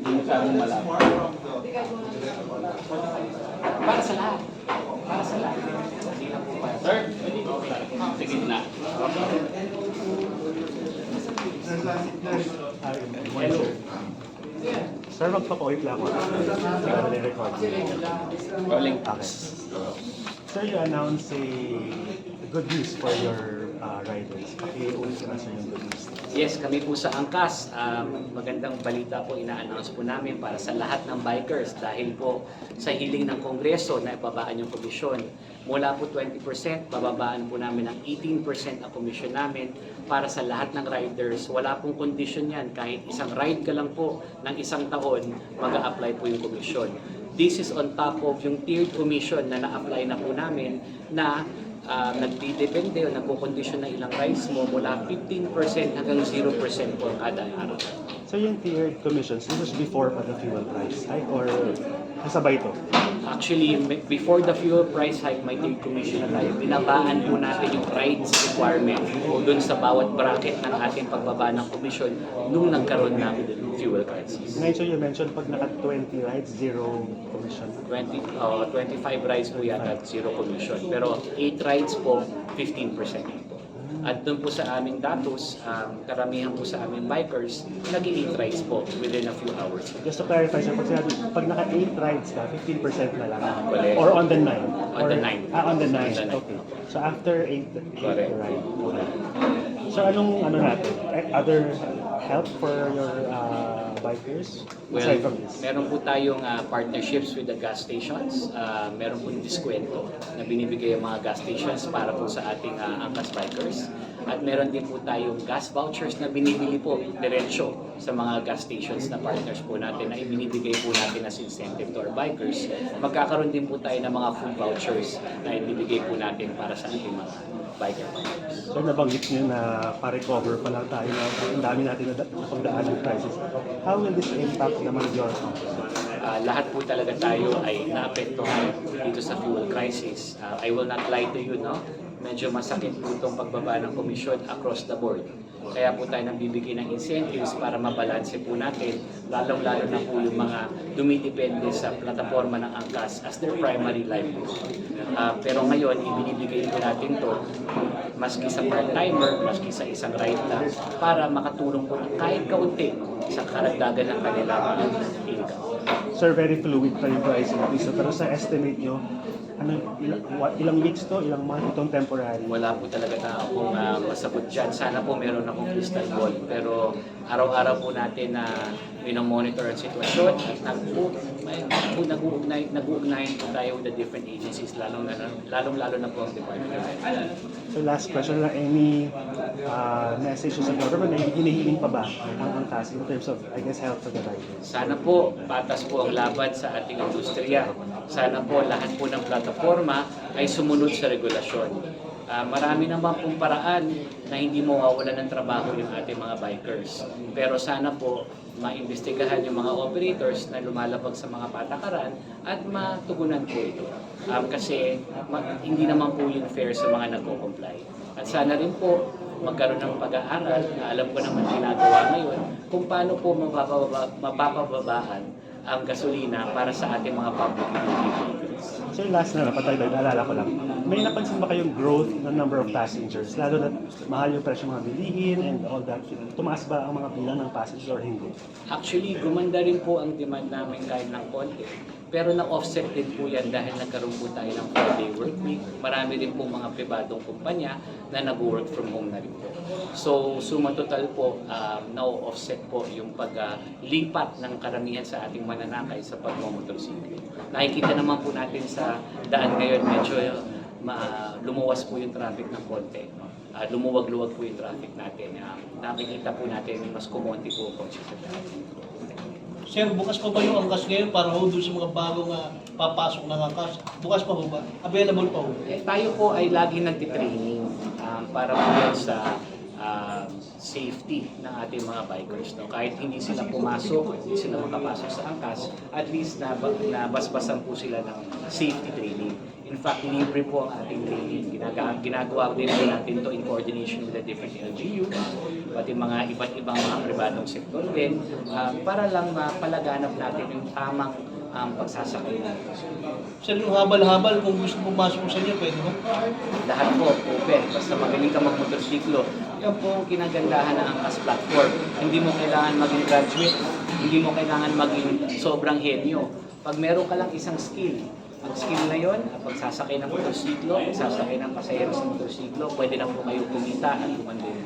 Hindi masyadong malabo. Para sa lahat. Para sa lahat. Hindi lang po para. Sir, hindi po sa gitna. Hello. Sir, magpa-point lang ako. Hindi ka nare-record. Rolling. Okay. Sir, you announced a good news for your riders. Paki-ulit naman sir yung good news. Yes, kami po sa Angkas, magandang balita po ina-announce po namin para sa lahat ng bikers dahil po sa hiling ng Kongreso na ibabaan yung komisyon. Mula po 20%, bababaan po namin ng 18% ang komisyon namin para sa lahat ng riders. Wala pong kondisyon yan. Kahit isang ride ka lang po ng isang taon, mag-a-apply po yung komisyon. This is on top of yung tiered commission na na-apply na po namin na nagdidepende o nagkukondisyon ng ilang rides mo mula 15% hanggang 0% po kada araw. So yung tiered commissions, this was before pa the fuel price hike or kasabay ito? Actually, before the fuel price hike, may tiered commission na tayo. Binabaan po natin yung rides requirement doon sa bawat bracket ng ating pagbaba ng komisyon nung nagkaroon ng fuel crisis. Ngayon, so you mentioned pag naka 20 rides, zero commission. 25 rides po yata at 0 commission. Pero 8 rides po, 15%. At doon po sa aming datos, karamihan po sa aming bikers, nag-8 rides po within a few hours. Just to clarify, sir, pag naka 8 rides ka, 15% na lang. Correct. Or on the 9? On the 9. On the 9. On the 9. Okay. So after 8 Correct. ride. Okay. So anong natin? Other help for your bikers? Well, Aside from this? meron po tayong partnerships with the gas stations. Meron po diskwento na binibigay ang mga gas stations para po sa ating Angkas bikers. At meron din po tayong gas vouchers na binibili po diretsyo sa mga gas stations na partners po natin na ibinibigay po natin as incentive to our bikers. Magkakaroon din po tayo ng mga food vouchers na ibibigay po natin para sa ating mga biker partners. So nabanggit niyo na pa-recover pa lang tayo na ang dami natin na napagdaan ng crisis. How will this impact naman your company? Lahat po talaga tayo ay naapektuhan dito sa fuel crisis. I will not lie to you, no? Medyo masakit po itong pagbaba ng komisyon across the board. Kaya po tayo nagbibigay ng incentives para mabalanse po natin, lalong-lalo na po yung mga dumidepende sa plataforma ng Angkas as their primary livelihood. Pero ngayon, ibinibigay po natin to maski sa part-timer, maski sa isang ride lang, para makatulong po ng kahit kaunti sa karagdagan ng kanilang income. Sir, very fluid pa yung pricing. Pero sa estimate nyo, ilang weeks to, ilang month itong temporary? Wala po talaga na akong masagot dyan. Sana po meron akong crystal ball. Pero araw-araw po natin na minomonitor ang sitwasyon at nag-uugnayan po tayo with the different agencies, lalong-lalo na po ang Department of Health. So last question, any message sa government na hinihiling pa ba ang Angkas in terms of, I guess, health of the riders? Sana po, patas po ang laban sa ating industriya. Sana po lahat po ng plataforma ay sumunod sa regulasyon. Marami naman pong paraan na hindi mawawalan ng trabaho yung ating mga bikers. Pero sana po maimbestigahan yung mga operators na lumalabag sa mga patakaran at matugunan po ito. Kasi hindi naman po yung fair sa mga nagko-comply. At sana rin po magkaroon ng pag-aaral na alam ko naman ginagawa ngayon kung paano po mapapababaan ang gasolina para sa ating mga public utility vehicles. Sir, last na napatay ba, naalala ko lang. May napansin ba kayong growth ng number of passengers? Lalo na mahal yung presyo ng mga bilihin and all that. Tumaas ba ang mga bilang ng passengers or hindi? Actually, gumanda rin po ang demand namin kahit ng konti. Pero na-offset din po yan dahil nagkaroon po tayo ng 4-day work week. Marami din po mga pribadong kumpanya na nag-work from home na rin po. So, suma total po, na-offset po yung paglipat ng karamihan sa ating mananakay sa pagmamotorsiklo. Nakikita naman po natin sa daan ngayon, medyo lumuwas po yung traffic ng konti. Lumuwag-luwag po yung traffic natin. Nakikita po natin mas kumonti po ang kotse sa daan. Sir, bukas pa ba yung Angkas ngayon para ho doon sa mga bagong papasok ng Angkas? Bukas pa ho ba? Available pa ho? Tayo po ay lagi nagtitraining para po yan sa safety ng ating mga bikers. No? Kahit hindi sila pumasok, hindi sila makapasok sa Angkas, at least nabasbasan po sila ng safety training. In fact, libre po ang ating training. Ginagawa din po natin to in coordination with the different LGU pati mga iba't ibang mga pribadong sektor din, para lang mapalaganap natin yung tamang pagsasakay. Sir, yung habal-habal, kung gusto pumasok sa inyo, pwede ba? Lahat po open, basta magaling ka magmotorsiklo. Yan po ang kinagandahan ng Angkas platform. Hindi mo kailangan maging graduate, hindi mo kailangan maging sobrang henyo. Pag meron ka lang isang skill, ang skill na yon, pagsasakay ng motorsiklo, pagsasakay ng pasahero sa motorsiklo, pwede na po kayo kumita at kumandin.